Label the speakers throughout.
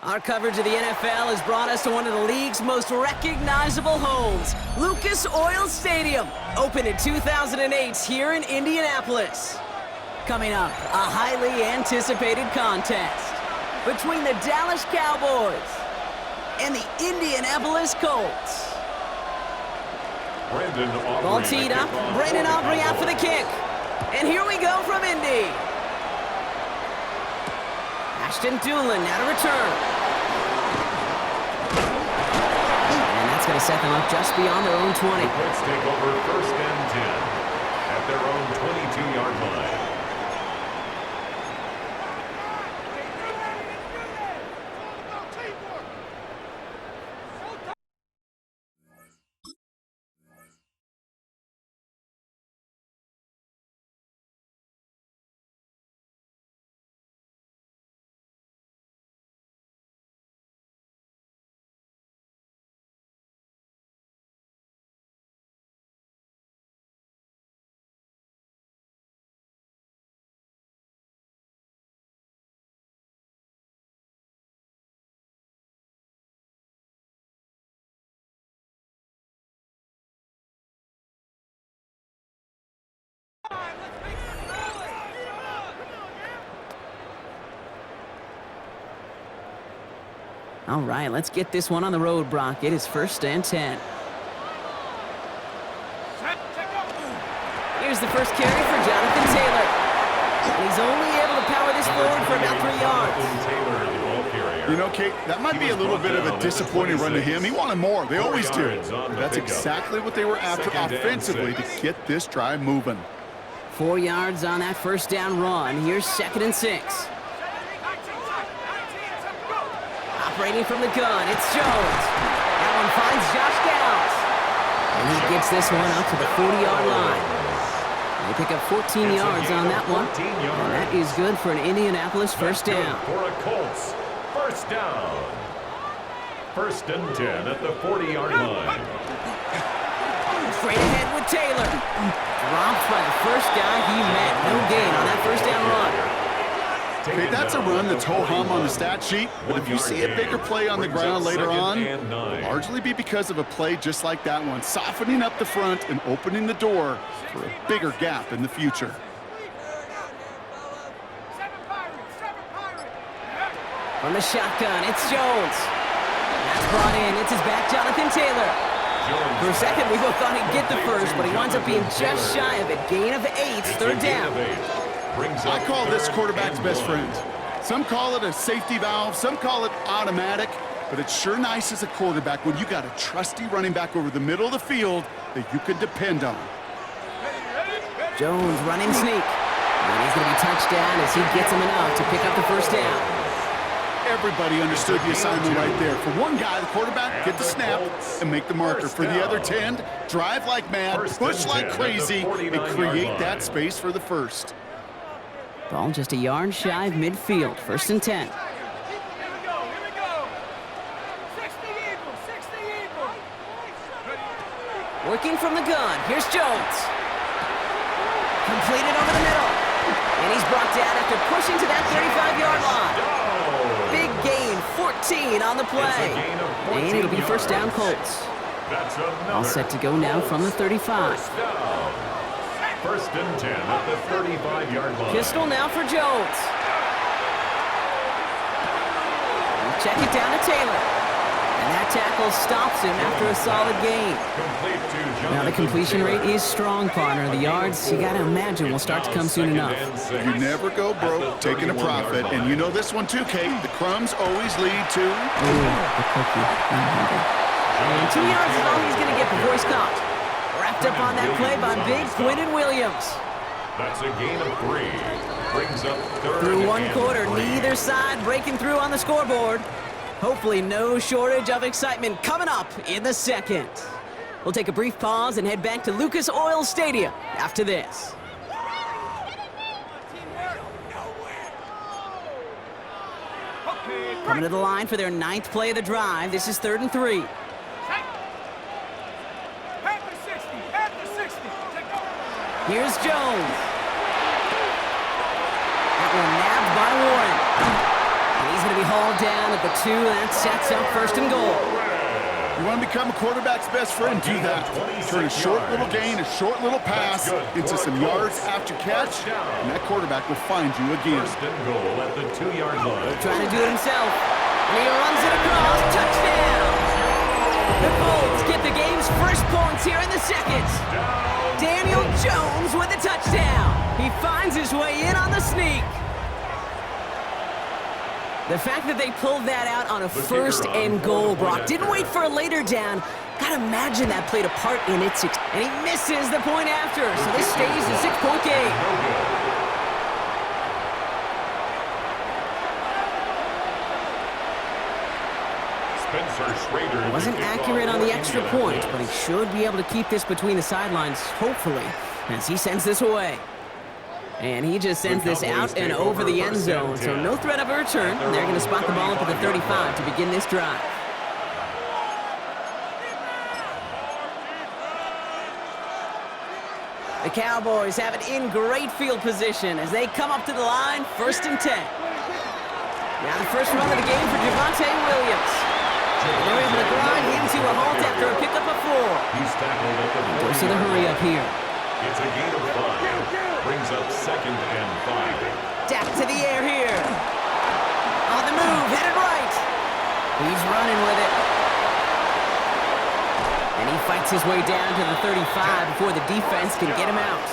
Speaker 1: Our coverage of the NFL has brought us to one of the league's most recognizable homes, Lucas Oil Stadium, opened in 2008 here in Indianapolis. Coming up, a highly anticipated contest between the Dallas Cowboys and the Indianapolis Colts. Ball teed up, Brandon Aubrey out for the kick. And here we go from Indy. Ashton Doolin now to return. And that's going to set them up just beyond their own 20.
Speaker 2: The Colts take over 1st and 10 at their own 22-yard line.
Speaker 1: All right, let's get this one on the road, Brock. It is 1st and 10. Here's the first carry for Jonathan Taylor. And he's only able to power this forward for about 3 yards.
Speaker 3: You know, Kate, that might be a little bit of a disappointing run to him. He wanted more. They always do. But that's exactly what they were after offensively to get this drive moving.
Speaker 1: 4 yards on that first down run. Here's 2nd and 6. Operating from the gun, it's Jones. That one finds Josh Downs. And he gets this one up to the 40-yard line. They pick up 14 yards on that one. And that is good for an Indianapolis first down.
Speaker 2: For a Colts first down. 1st and 10 at the 40-yard line.
Speaker 1: Straight ahead with Taylor. Dropped by the first guy he met. No gain on that first down run.
Speaker 3: Okay, that's a run that's ho-hum on the stat sheet, but if you see a bigger play on the ground later on, it'll largely be because of a play just like that one, softening up the front and opening the door for a bigger gap in the future.
Speaker 1: From the shotgun, it's Jones. That's brought in. It's his back, Jonathan Taylor. For a second, we both thought he'd get the first, but he winds up being just shy of it. Gain of 8, 3rd down.
Speaker 3: I call this quarterback's best friend. Some call it a safety valve, some call it automatic, but it's sure nice as a quarterback when you got a trusty running back over the middle of the field that you can depend on.
Speaker 1: Jones running sneak. And he's going to be touchdown as he gets him enough to pick up the first down.
Speaker 3: Everybody understood the assignment right there. For one guy, the quarterback, get the snap and make the marker. For the other 10, drive like mad, push like crazy, and create that space for the first.
Speaker 1: Ball just a yard shy of midfield. 1st and 10. Working from the gun. Here's Jones. Completed over the middle. And he's brought down after pushing to that 35-yard line. Big gain, 14 on the play. And it'll be first down Colts. All set to go now from the 35.
Speaker 2: 1st and 10 at the 35-yard line.
Speaker 1: Pistol now for Jones. Check it down to Taylor. And that tackle stops him after a solid gain. Now the completion rate is strong, partner. The yards, you got to imagine, will start to come soon enough.
Speaker 3: You never go broke taking a profit. And you know this one too, Kate. The crumbs always lead to...
Speaker 1: the cookie. And 2 yards is all he's going to get before he's caught. Wrapped up on that play by Big Quinton Williams.
Speaker 2: That's a gain of 3. Brings up 3rd.
Speaker 1: Through one quarter, neither side breaking through on the scoreboard. Hopefully no shortage of excitement coming up in the second. We'll take a brief pause and head back to Lucas Oil Stadium after this. Coming to the line for their 9th play of the drive. This is 3rd and 3. Here's Jones. That one nabbed by Warren. And he's going to be hauled down at the 2. That sets up 1st and goal.
Speaker 3: You want to become a quarterback's best friend? Do that. Turn a short little gain, a short little pass into some yards after catch, and that quarterback will find you again.
Speaker 2: 1st and goal at the 2-yard line.
Speaker 1: Trying to do it himself. And he runs it across. Touchdown! The Colts get the game's first points here in the 2nd. Daniel Jones with a touchdown. He finds his way in on the sneak. The fact that they pulled that out on a 1st and goal, Brock, didn't wait for a later down. Gotta imagine that played a part in it. And he misses the point after, so this stays a 6-point game. Wasn't accurate on the extra point, but he should be able to keep this between the sidelines, hopefully, as he sends this away. And he just sends this out and over the end zone, so no threat of a return. They're going to spot the ball up at the 35 to begin this drive. The Cowboys have it in great field position as they come up to the line, 1st and 10. Now the first run of the game for Javonte Williams. They're able to grind him to a halt after a pickup of 4.
Speaker 2: He's tackled at the 40.
Speaker 1: Goes to the hurry up here.
Speaker 2: It's a gain of 5. Brings up 2nd and 5.
Speaker 1: Dak to the air here. On the move, headed right. He's running with it. And he fights his way down to the 35 before the defense can get him out.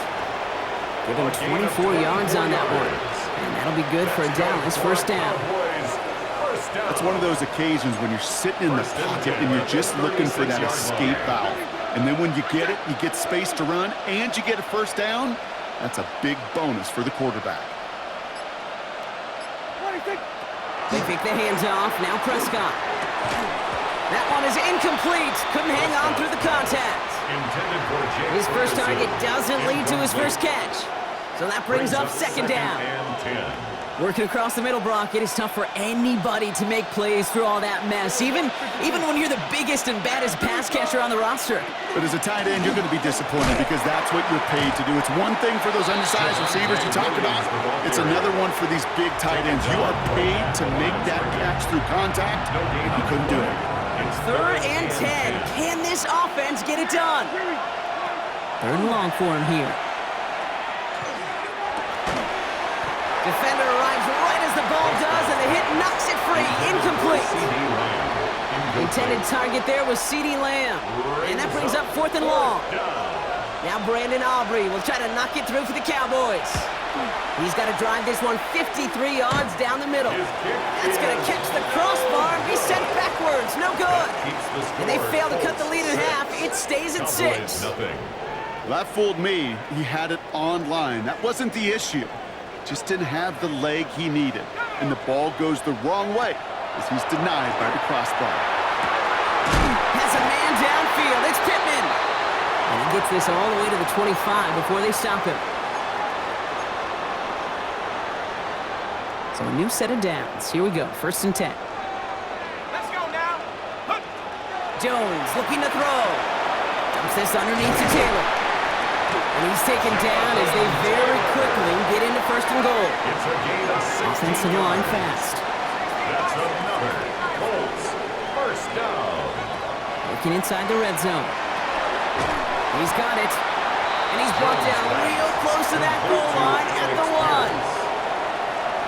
Speaker 1: Give him 24 yards on that one. And that'll be good for a Dallas 1st down.
Speaker 3: It's one of those occasions when you're sitting in the pocket and you're just looking for that escape valve. And then when you get it, you get space to run, and you get a 1st down. That's a big bonus for the quarterback.
Speaker 1: They pick the hands off. Now Prescott. That one is incomplete. Couldn't hang on through the contact. His first target doesn't lead to his first catch. So that brings up 2nd down. Working across the middle, Brock, it is tough for anybody to make plays through all that mess, even when you're the biggest and baddest pass catcher on the roster.
Speaker 3: But as a tight end, you're going to be disappointed because that's what you're paid to do. It's one thing for those undersized receivers you talked about. It's another one for these big tight ends. You are paid to make that catch through contact, and you couldn't do it.
Speaker 1: 3rd and 10. Can this offense get it done? 3rd and long for him here. Defender arrives right as the ball does, and the hit knocks it free. Incomplete. Intended target there was CeeDee Lamb. And that brings up 4th and long. Now Brandon Aubrey will try to knock it through for the Cowboys. He's got to drive this one 53 yards down the middle. That's going to catch the crossbar and be sent backwards. No good. And they fail to cut the lead in half. It stays at 6.
Speaker 3: Well, that fooled me. He had it on line. That wasn't the issue. Just didn't have the leg he needed. And the ball goes the wrong way as he's denied by the crossbar.
Speaker 1: Has a man downfield. It's Pittman. And he gets this all the way to the 25 before they stop him. So a new set of downs. Here we go. 1st and 10.
Speaker 4: Let's go now.
Speaker 1: Jones looking to throw. Dumps this underneath to Taylor. And he's taken down as they very quickly get into 1st and goal.
Speaker 2: It's a gain of 6.
Speaker 1: Offensive line fast.
Speaker 2: That's another Colts 1st down.
Speaker 1: Looking inside the red zone. He's got it. And he's brought down real close to that goal line at the 1.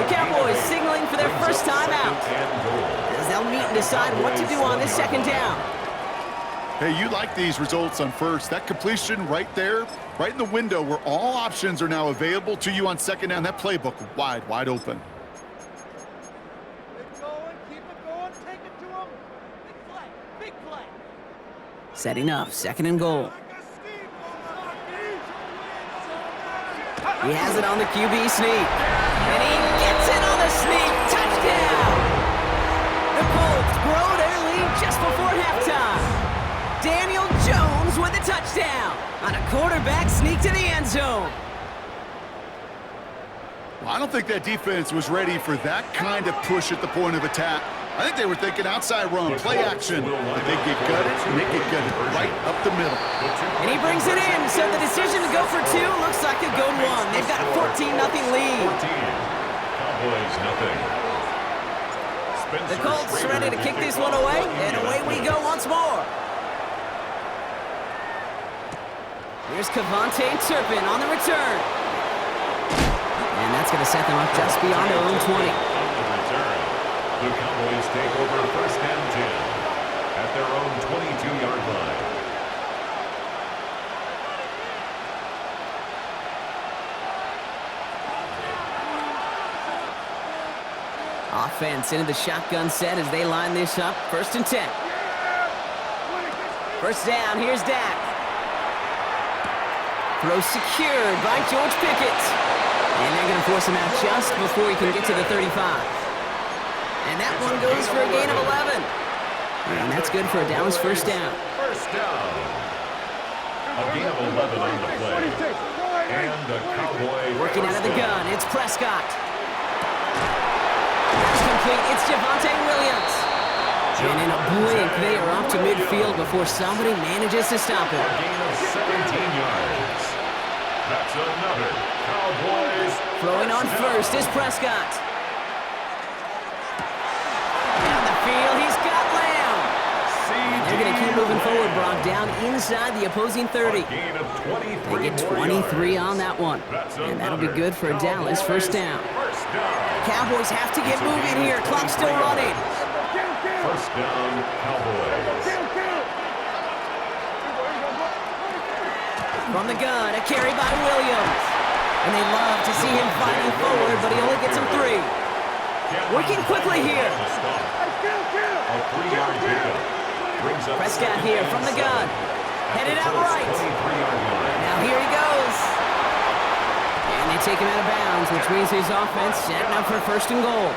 Speaker 1: The Cowboys signaling for their first time out. As they'll meet and decide what to do on this 2nd down.
Speaker 3: Hey, you like these results on 1st. That completion right there, right in the window where all options are now available to you on 2nd down. That playbook wide open.
Speaker 4: Keep going, keep it going, take it to him. Big play.
Speaker 1: Setting up, 2nd and goal. He has it on the QB sneak. And he gets it on the sneak. Touchdown! The Colts grow their lead just before halftime. Daniel Jones with a touchdown on a quarterback sneak to the end zone.
Speaker 3: Well, I don't think that defense was ready for that kind of push at the point of attack. I think they were thinking outside run, play action, but they get gutted, and they get gutted right up the middle.
Speaker 1: And he brings it in, so the decision to go for 2 looks like a good one. They've got a 14-0 lead.
Speaker 2: Cowboys 0.
Speaker 1: The Colts ready to kick this one away, and away we go once more. Here's Cavante Turpin on the return. And that's going to set them up just beyond their own 20.
Speaker 2: The Cowboys take over first and 10 at their own 22-yard line.
Speaker 1: Offense into the shotgun set as they line this up. First and 10. First down, here's Dak. Throw secured by George Pickett. And they're going to force him out just before he can get to the 35. And that one goes for a gain of 11. And that's good for a Dallas first down.
Speaker 2: First down. A gain of 11 on the play. And the Cowboy
Speaker 1: working out of the gun, it's Prescott. That's complete, it's Javonte Williams. And in a blink, they are off to midfield before somebody manages to stop him.
Speaker 2: A gain of 17 yards. That's another Cowboys.
Speaker 1: Throwing on first is Prescott. Down the field, he's got Lamb. And they're going to keep moving forward, Brock, down inside the opposing 30. They get 23 on that one. And that'll be good for a Dallas first down. Cowboys have to get moving here. Clock's still running.
Speaker 2: First down, Cowboys.
Speaker 1: From the gun, a carry by Williams. And they love to see him fighting forward, but he only gets him 3. Working quickly here.
Speaker 2: A 3-yard pickup.
Speaker 1: Prescott here from the gun. Headed out right. Now here he goes. And they take him out of bounds, which means his offense setting up for first and goal.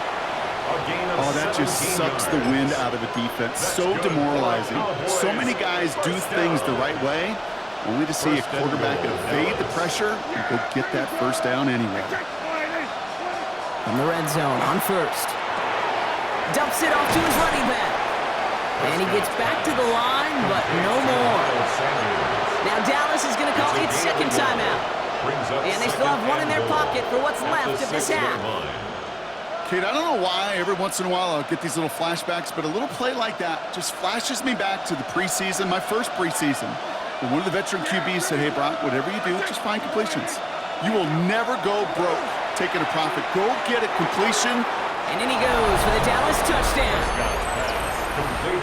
Speaker 3: Oh, that just sucks the wind out of a defense. So demoralizing. So many guys do things the right way, only to see a quarterback evade the pressure and go get that first down anyway.
Speaker 1: From the red zone on first. Dumps it off to his running back. And he gets back to the line, but no more. Now Dallas is going to call its second timeout. And they still have one in their pocket for what's left of this half.
Speaker 3: Kate, I don't know why every once in a while I'll get these little flashbacks, but a little play like that just flashes me back to the preseason, my first preseason. And one of the veteran QBs said, hey, Brock, whatever you do, just find completions. You will never go broke taking a profit. Go get a completion.
Speaker 1: And in he goes for the Dallas touchdown.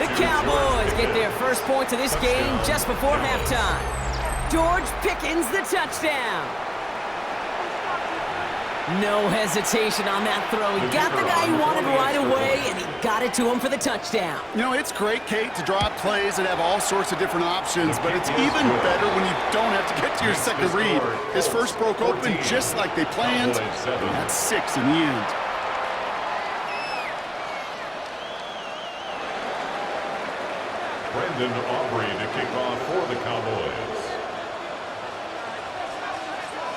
Speaker 1: The Cowboys get their first points of this game just before halftime. George Pickens, the touchdown. No hesitation on that throw. He got the guy he wanted right away, and he got it to him for the touchdown.
Speaker 3: You know, it's great, Kate, to draw up plays that have all sorts of different options, but it's even better when you don't have to get to your second read. His first broke open just like they planned, and that's 6 in the end.
Speaker 2: Brendan Aubrey to kick off for the Cowboys.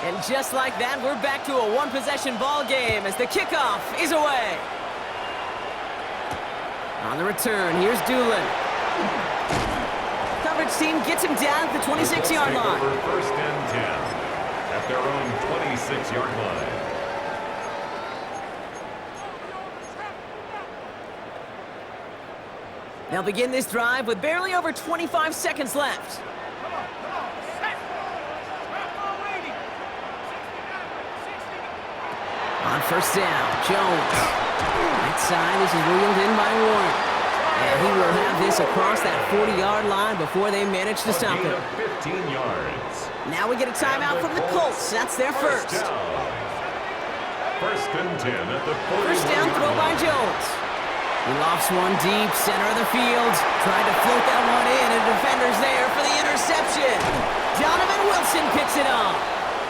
Speaker 1: And just like that, we're back to a one-possession ball game as the kickoff is away. On the return, here's Doolin. Coverage team gets him down at the 26-yard line.
Speaker 2: First and 10 at their own 26-yard line.
Speaker 1: They'll begin this drive with barely over 25 seconds left. On first down, Jones. Right side, this is wheeled in by Warren. And he will have this across that 40-yard line before they manage to stop him.
Speaker 2: 15 yards.
Speaker 1: Now we get a timeout from the Colts. That's their first.
Speaker 2: First and 10 at the 40.
Speaker 1: First down throw by Jones. He lofts one deep, center of the field. Trying to float that one in, and defender's there for the interception. Donovan Wilson picks it off.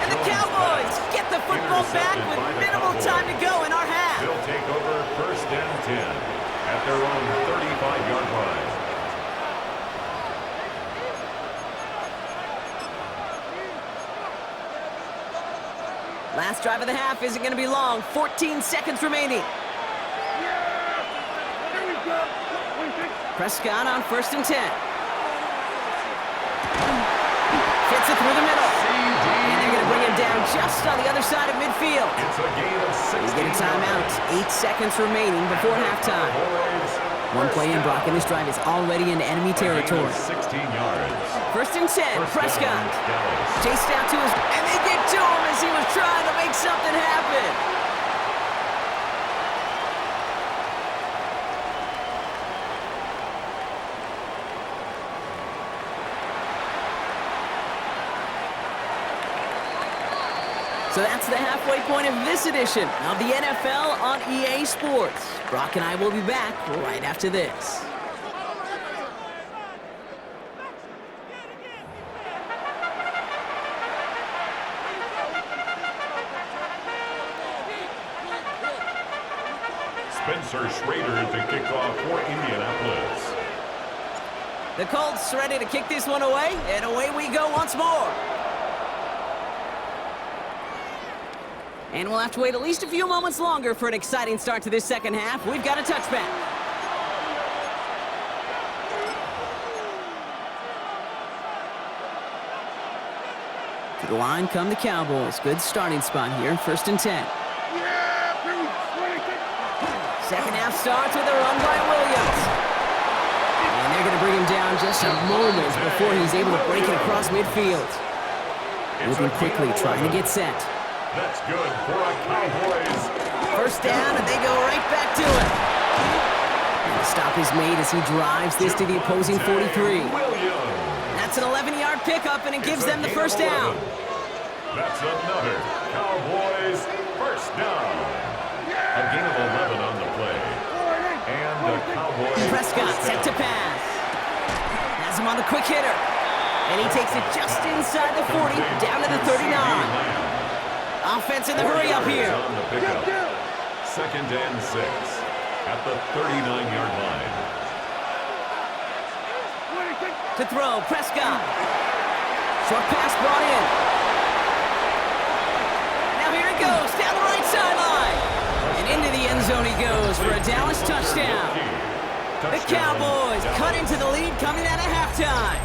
Speaker 1: And the Cowboys get the football back with minimal time to go in our half.
Speaker 2: They'll take over first and 10 at their own 35-yard line.
Speaker 1: Last drive of the half isn't going to be long. 14 seconds remaining. Prescott on first and 10. Fits it through the middle. And they're going to bring him down just on the other side of midfield.
Speaker 2: It's a gain of 16
Speaker 1: We get a timeout. 8 seconds remaining before halftime. One play in, Brock, and this drive is already in enemy territory.
Speaker 2: 16 yards.
Speaker 1: First and 10, Prescott.
Speaker 2: Dallas.
Speaker 1: Chased out to his... And they get to him as he was trying to make something happen. So that's the halfway point of this edition of the NFL on EA Sports. Brock and I will be back right after this.
Speaker 2: Spencer Schrader to kick off for Indianapolis.
Speaker 1: The Colts ready to kick this one away, and away we go once more. And we'll have to wait at least a few moments longer for an exciting start to this second half. We've got a touchback. To the line come the Cowboys. Good starting spot here. First and 10. Second half starts with a run by Williams. And they're going to bring him down just a moment before he's able to break it across midfield. Moving quickly, trying to get set.
Speaker 2: That's good for a Cowboys.
Speaker 1: First down, and they go right back to it. And the stop is made as he drives this to the opposing 43. That's an 11-yard pickup, and it gives them the first down.
Speaker 2: That's another Cowboys first down. A gain of 11 on the play. And the Cowboys
Speaker 1: Prescott set to pass. Has him on the quick hitter. And he takes it just inside the 40, down to the 39. Offense in the hurry up here.
Speaker 2: On the pickup. Second and 6 at the 39-yard line.
Speaker 1: To throw, Prescott. Short pass brought in. Now here it goes, down the right sideline. And into the end zone he goes for a Dallas touchdown. The Cowboys cut into the lead coming out of halftime.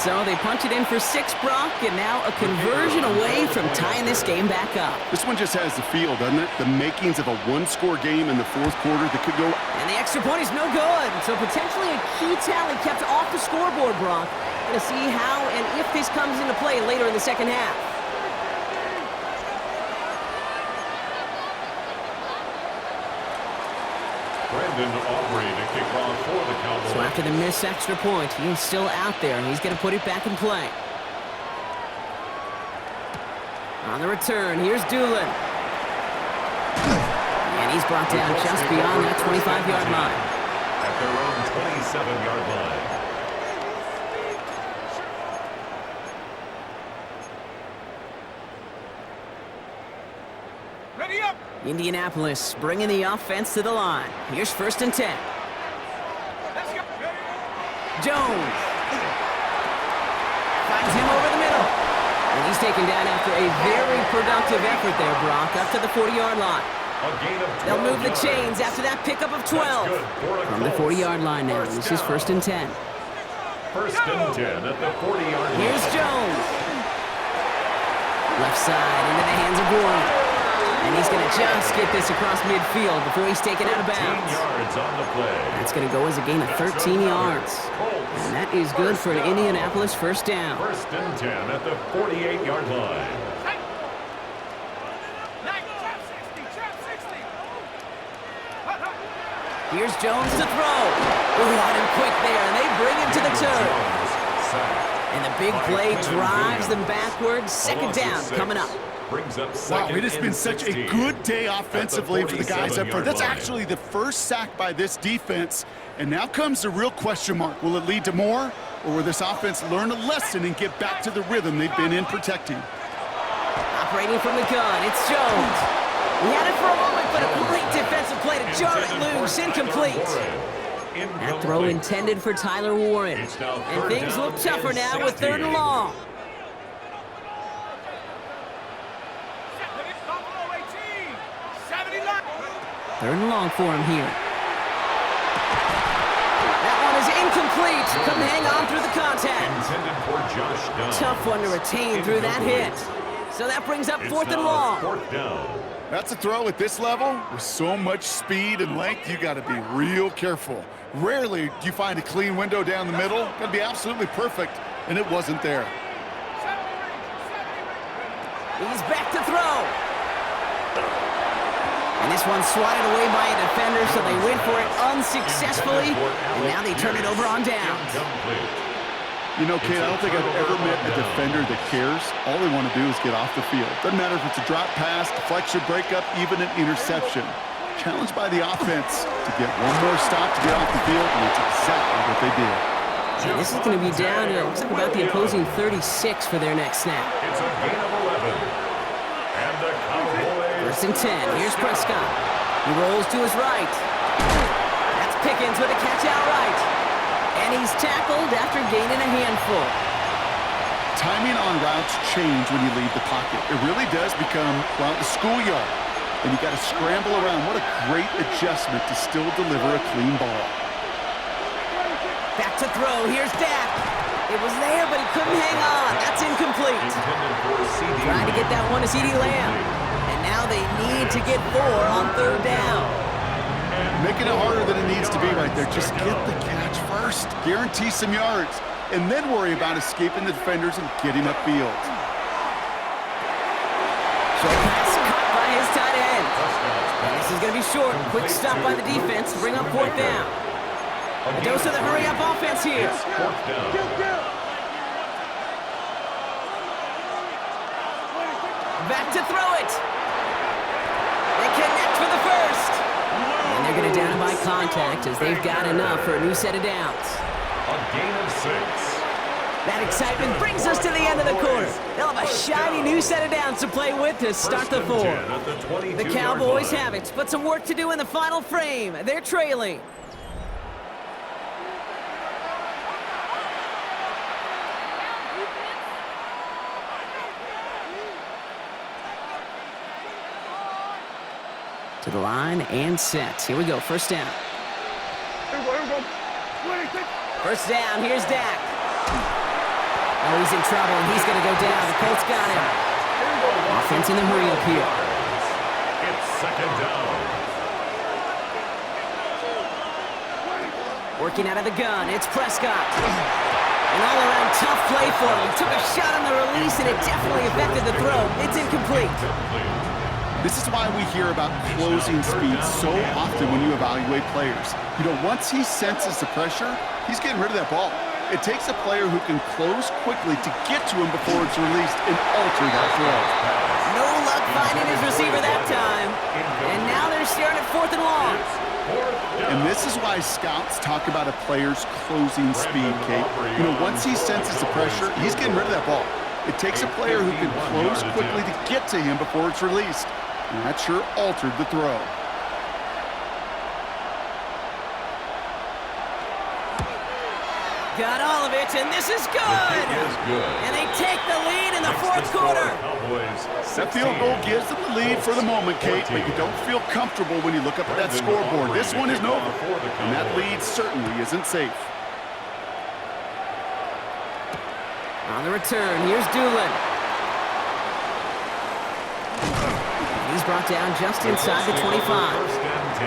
Speaker 1: So they punch it in for 6, Brock, and now a conversion away from tying this game back up.
Speaker 3: This one just has the feel, doesn't it? The makings of a one-score game in the fourth quarter that could go...
Speaker 1: And the extra point is no good. So potentially a key tally kept off the scoreboard, Brock. Going to see how and if this comes into play later in the second half.
Speaker 2: Brandon Aubrey to kick off for the Cowboys.
Speaker 1: So after the missed extra point, he's still out there, and he's going to put it back in play. On the return, here's Doolin. And he's brought down just beyond that 25-yard line.
Speaker 2: At their own 27-yard line.
Speaker 4: Ready up!
Speaker 1: Indianapolis bringing the offense to the line. Here's first and 10.
Speaker 4: Let's go!
Speaker 1: Jones finds him over the middle. And he's taken down after a very productive effort there, Brock, up to the 40-yard line.
Speaker 2: A gain of 12
Speaker 1: They'll move the
Speaker 2: yards.
Speaker 1: chains after that pickup of 12.
Speaker 2: That's good for a
Speaker 1: From the
Speaker 2: Colts.
Speaker 1: 40-yard line now. This is first and 10.
Speaker 2: First and 10 at the 40-yard line.
Speaker 1: Here's Jones. Left side into the hands of Warren. And he's going to just get this across midfield before he's taken out of
Speaker 2: 13
Speaker 1: bounds.
Speaker 2: yards on the play.
Speaker 1: That's going to go as a gain of 13 yards. And that is good for an Indianapolis first down.
Speaker 2: First and 10 at the 48-yard line.
Speaker 1: Here's Jones to throw. Ooh, on him quick there, and they bring him to the turf. And the big play drives them backwards. Second down coming up.
Speaker 2: Brings up
Speaker 3: Wow,
Speaker 2: second
Speaker 3: it has been
Speaker 2: and
Speaker 3: such a
Speaker 2: 16
Speaker 3: good day offensively for the guys up front. That's
Speaker 2: 47-yard line.
Speaker 3: actually the first sack by this defense. And now comes the real question mark. Will it lead to more? Or will this offense learn a lesson and get back to the rhythm they've been in protecting?
Speaker 1: Operating from the gun, it's Jones. He had it for a moment, but a great defensive play to jar it loose. Incomplete. That throw intended for Tyler Warren. And things look tougher now with 3rd and long. Third and long for him here. That one is is incomplete. Couldn't hang on through the contact.
Speaker 2: Intended for Josh Dunn.
Speaker 1: Tough one to retain through that hit. So that brings up fourth and long.
Speaker 2: Fourth down.
Speaker 3: That's a throw at this level. With so much speed and length, you got to be real careful. Rarely do you find a clean window down the middle. Got to be absolutely perfect, and it wasn't there.
Speaker 1: He's back to throw. And this one's swatted away by a defender, so they went for it unsuccessfully, and now they turn it over on downs.
Speaker 3: You know, Kate, I don't think I've ever met a defender that cares. All they want to do is get off the field. Doesn't matter if it's a drop pass, deflection, breakup, even an interception. Challenged by the offense to get one more stop to get off the field, and it's exactly what they did.
Speaker 1: And this is going to be down to, looks like about the opposing 36 for their next snap.
Speaker 2: It's a gain of 11. And the Cowboys.
Speaker 1: First and 10. Here's Prescott. He rolls to his right. That's Pickens with a catch out right. And he's tackled after gaining a handful.
Speaker 3: Timing on routes change when you leave the pocket. It really does become, well, the schoolyard. And you got to scramble around. What a great adjustment to still deliver a clean ball.
Speaker 1: Back to throw. Here's Dak. It was there, but he couldn't hang on. That's incomplete. Trying to get that one to CeeDee Lamb. And now they need to get 4 on third down.
Speaker 3: Making it harder than it needs to be right there. Just get the catch first. Guarantee some yards. And then worry about escaping the defenders and getting upfield.
Speaker 1: Short pass caught by his tight end. And this is going to be short. Quick stop by the defense to bring up fourth down. A dose of the hurry-up offense here. Back to throw it. They connect for the first. And they're going to down him by contact as they've got enough for a new set of downs.
Speaker 2: A gain of 6.
Speaker 1: That excitement brings us to the end of the quarter. They'll have a shiny new set of downs to play with to start the fourth. The Cowboys have it, but some work to do in the final frame. They're trailing. To the line and set. Here we go, first down. First down, here's Dak. Oh, he's in trouble, and he's going to go down. The Colts got him. Offense in the hurry up here.
Speaker 2: It's second down.
Speaker 1: Working out of the gun, it's Prescott. An all-around tough play for him. He took a shot on the release, and it definitely affected the throw. It's incomplete.
Speaker 3: This is why we hear about closing speed so often when you evaluate players. You know, once he senses the pressure, he's getting rid of that ball. It takes a player who can close quickly to get to him before it's released and alter that throw.
Speaker 1: No luck finding his receiver that time. And now they're staring at fourth and long.
Speaker 3: And this is why scouts talk about a player's closing speed, Kate. You know, once he senses the pressure, he's getting rid of that ball. It takes a player who can close quickly to get to him before it's released. And that sure altered the throw.
Speaker 1: Got all of it, and this is good. And they take the lead in the fourth quarter.
Speaker 3: That field goal gives them the lead for the moment, Kate, but you don't feel comfortable when you look up at that scoreboard. This one isn't over, and that lead certainly isn't safe.
Speaker 1: On the return, here's Doolin. He's brought down just inside the 25.
Speaker 2: First and 10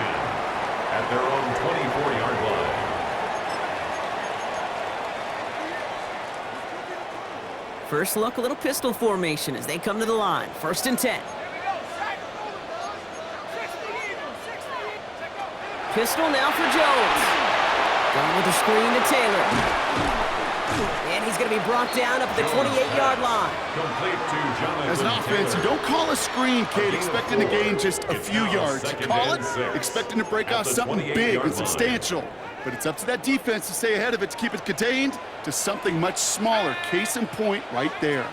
Speaker 2: at their own 24-yard line.
Speaker 1: First look, a little pistol formation as they come to the line. First and 10. Pistol now for Jones. Going with the screen to Taylor. And he's going to be brought down up at the 28-yard line.
Speaker 3: As an offense, you don't call a screen, Kate, expecting to gain just a few yards. You call it expecting to break out something big and substantial. But it's up to that defense to stay ahead of it, to keep it contained to something much smaller. Case in point right there.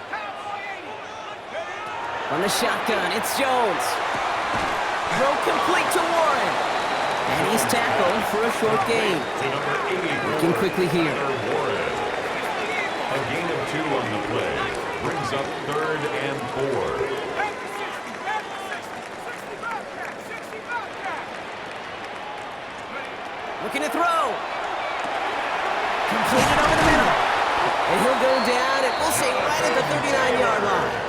Speaker 1: On the shotgun, it's Jones. Throw complete to Warren. And he's tackled for a short gain. Working quickly here.
Speaker 2: A gain of 2 on the play. Brings up 3rd and 4.
Speaker 1: Looking to throw. Completed over the middle. And he'll go down, and we'll say right at the 39-yard line.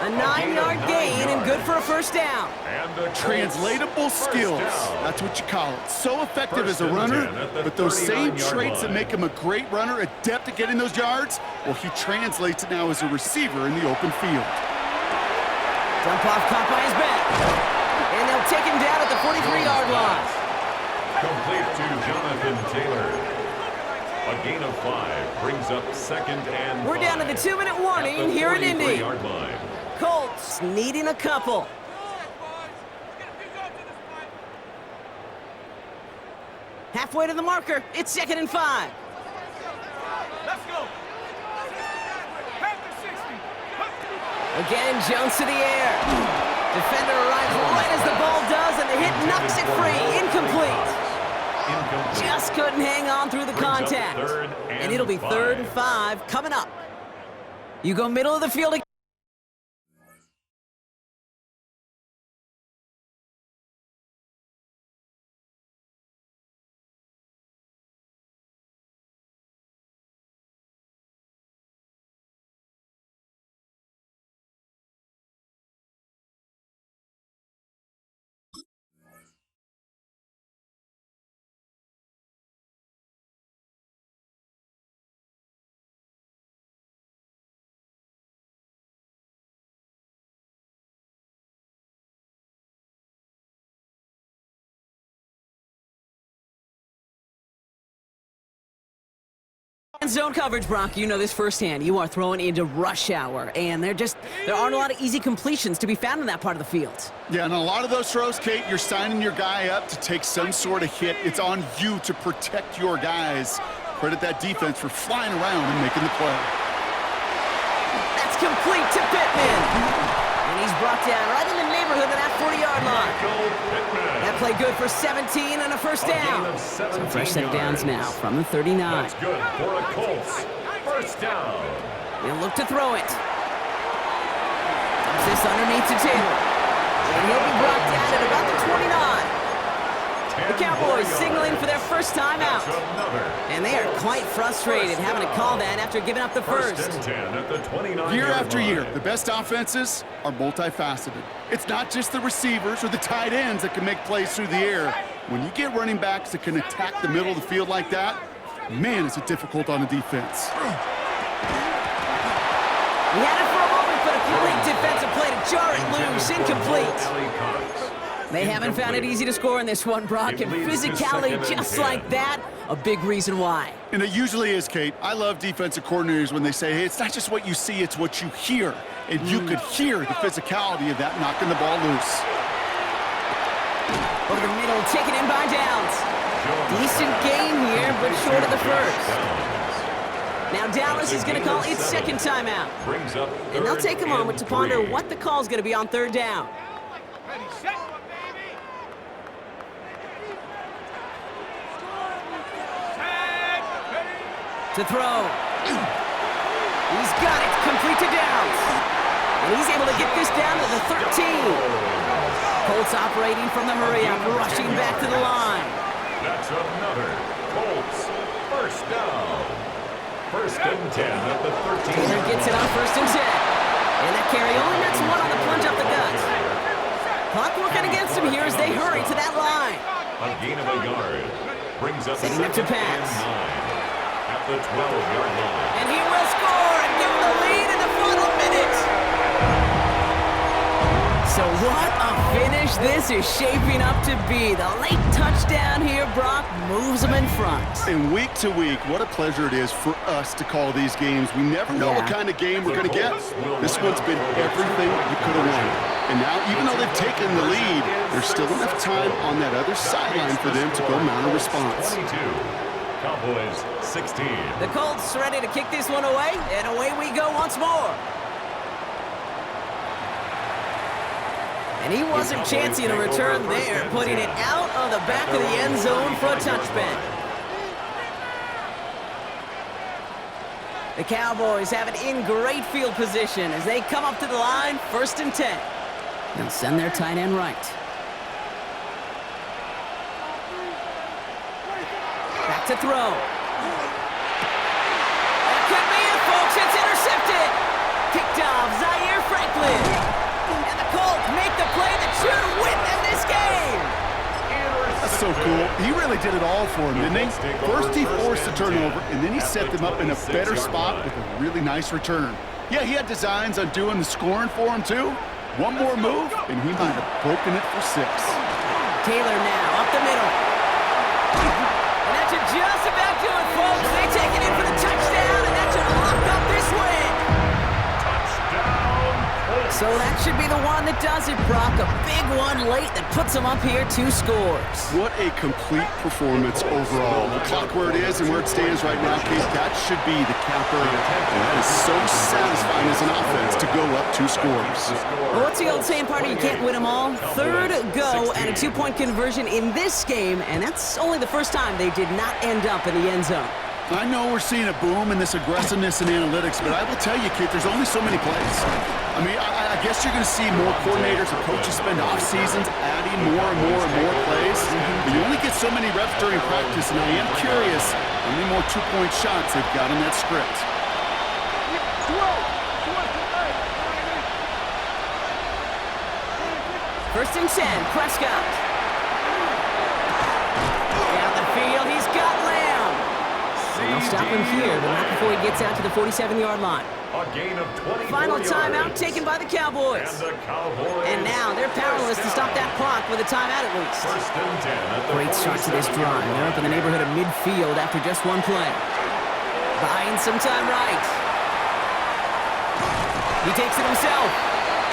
Speaker 1: A 9-yard gain and good for a first down.
Speaker 3: Translatable skills. That's what you call it. So effective as a runner, but those same traits that make him a great runner, adept at getting those yards, well, he translates it now as a receiver in the open field.
Speaker 1: Dump off caught by his back. And they'll take him down at the 43-yard line.
Speaker 2: Complete to Jonathan Taylor. A gain of 5 brings up 2nd and 5.
Speaker 1: We're down to the 2-minute warning here in Indy.
Speaker 2: Yard line.
Speaker 1: Colts needing a couple. Halfway to the marker. It's 2nd and 5.
Speaker 4: Let's go.
Speaker 1: Again, Jones to the air. Defender arrives right as the ball does, and the hit knocks it free. Incomplete. Just couldn't hang on through the contact. And it'll be 3rd and 5 coming up. You go middle of the field again. Zone coverage, Brock. You know this firsthand. You are throwing into rush hour, and there aren't a lot of easy completions to be found in that part of the field.
Speaker 3: Yeah, and a lot of those throws, Kate, you're signing your guy up to take some sort of hit. It's on you to protect your guys. Credit that defense for flying around and making the play.
Speaker 1: That's complete to Pittman. And he's brought down right in the neighborhood of that 40-yard line. That play good for 17 and a first down. So fresh set of downs now from the 39.
Speaker 2: That's good for a Colts. First down.
Speaker 1: He'll look to throw it. Dumps this underneath to Taylor. And he'll be brought down at about the 29. The Cowboys signaling for their first time out. And they are quite frustrated having to call that after giving up the first.
Speaker 3: Year after year, the best offenses are multifaceted. It's not just the receivers or the tight ends that can make plays through the air. When you get running backs that can attack the middle of the field like that, man, is it difficult on the defense.
Speaker 1: He had it for a moment, but a great defensive play to jar it loose. Incomplete. They haven't found it easy to score in this one, Brock, and physicality just like that, a big reason why.
Speaker 3: And it usually is, Kate. I love defensive coordinators when they say, hey, it's not just what you see, it's what you hear. And you could hear the physicality of that knocking the ball loose.
Speaker 1: Over the middle, taken in by Downs. Decent gain here, but short of the first. Now Dallas is going to call its second timeout. And they'll take a moment to ponder what the call is going to be on 3rd down. To throw. He's got it, complete to Downs. And he's able to get this down to the 13. Colts operating from the hurry-up, rushing back to the line.
Speaker 2: That's another Colts first down. 1st and 10 at the 13.
Speaker 1: Taylor gets it on 1st and 10. And that carry only nets one on the plunge up the gut. Clock working against him here as they hurry to that line.
Speaker 2: A gain of a yard. Brings up
Speaker 1: Setting up to
Speaker 2: 2nd
Speaker 1: pass.
Speaker 2: and 9. At the 12-yard line.
Speaker 1: And he will score and give him the lead in the final minute. So what a finish this is shaping up to be. The late touchdown here, Brock, moves them in front.
Speaker 3: And week to week, what a pleasure it is for us to call these games. We never know what kind of game we're going to get. This one's been everything you could have wanted. And now, even though they've taken the lead, there's still enough time on that other sideline for them to go mount a response.
Speaker 2: 22. Cowboys 16.
Speaker 1: The Colts ready to kick this one away, and away we go once more. And he wasn't chancing a return there, putting it out of the back of the end zone for a touchback. The Cowboys have it in great field position as they come up to the line, 1st and 10. They'll send their tight end right. Back to throw. That could be it, folks. It's intercepted. Picked off Zaire Franklin. And the Colts make the play that should win them this game.
Speaker 3: That's so cool. He really did it all for him, didn't he? First he forced the turnover, and then he set them up in a better spot with a really nice return. Yeah, he had designs on doing the scoring for him, too. One more move, and he might have broken it for 6.
Speaker 1: Taylor now, up the middle. And that should just about do it, folks. They take it in for the touchdown, and that should lock up this win. So that should be the one that does it, Brock. A big one late that puts them up here 2 scores.
Speaker 3: What a complete performance overall. The clock where it is and where it stands right now, Kate, that should be the capper. And that is so satisfying as an offense to go up 2 scores.
Speaker 1: Well, what's the old saying, partner? You can't win them all. Third go and a 2-point conversion in this game, and that's only the first time they did not end up in the end zone.
Speaker 3: I know we're seeing a boom in this aggressiveness and analytics, but I will tell you, Kate, there's only so many plays. I mean, I guess you're going to see more coordinators and coaches spend off seasons adding more and more and more plays. But you only get so many reps during practice, and I am curious how many more 2-point shots they've got in that script.
Speaker 1: First and 10, Prescott. Down the field, he's got Lamb. And they'll stop him here, but not before he gets out to the 47-yard line.
Speaker 2: A gain of 24
Speaker 1: Final timeout
Speaker 2: yards.
Speaker 1: taken by the Cowboys. And now they're powerless to stop that clock with a timeout at least.
Speaker 2: First and 10 at the
Speaker 1: Great start to this drive. They're up in the neighborhood of midfield after just one play. Buying some time right. He takes it himself.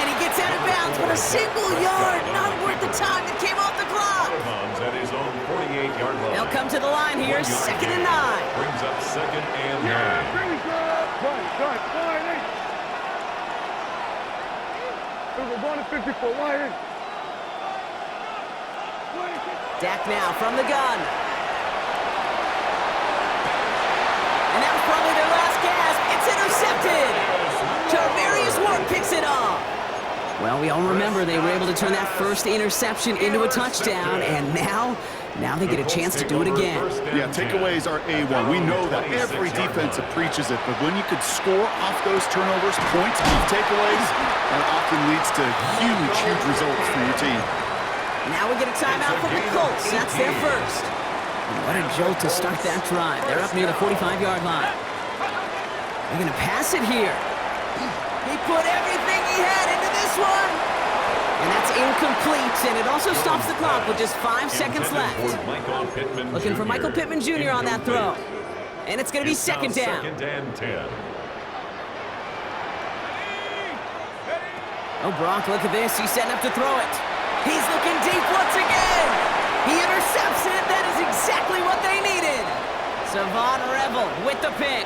Speaker 1: And he gets out of bounds, but a single yard, not worth the time that came off the clock.
Speaker 2: At his own 48-yard line.
Speaker 1: They'll come to the line here, 2nd and 9.
Speaker 2: Brings up 2nd and 9.
Speaker 4: We're going to 54. Why?
Speaker 1: Dak now from the gun. And that was probably their last gasp. It's intercepted. Tarvarius Ward picks it off. Well, we all remember they were able to turn that first interception into a touchdown, and now they get a chance to do it again.
Speaker 3: Yeah, takeaways are A1. We know that every defense preaches it, but when you could score off those turnovers, points off takeaways, that often leads to huge, huge results for your team.
Speaker 1: Now we get a timeout from the Colts. That's their first. And what a jolt to start that drive. They're up near the 45-yard line. They're going to pass it here. He put everything he had into this one. And that's incomplete, and it also stops the clock with just 5 seconds left. Looking for Michael Pittman Jr. on that throw. And it's going to be 2nd down.
Speaker 2: 2nd and 10.
Speaker 1: Oh, Brock, look at this. He's setting up to throw it. He's looking deep once again. He intercepts it. That is exactly what they needed. Savon Revel with the pick.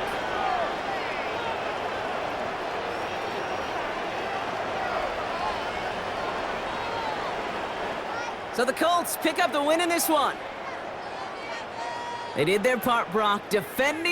Speaker 1: So the Colts pick up the win in this one. They did their part, Brock, defending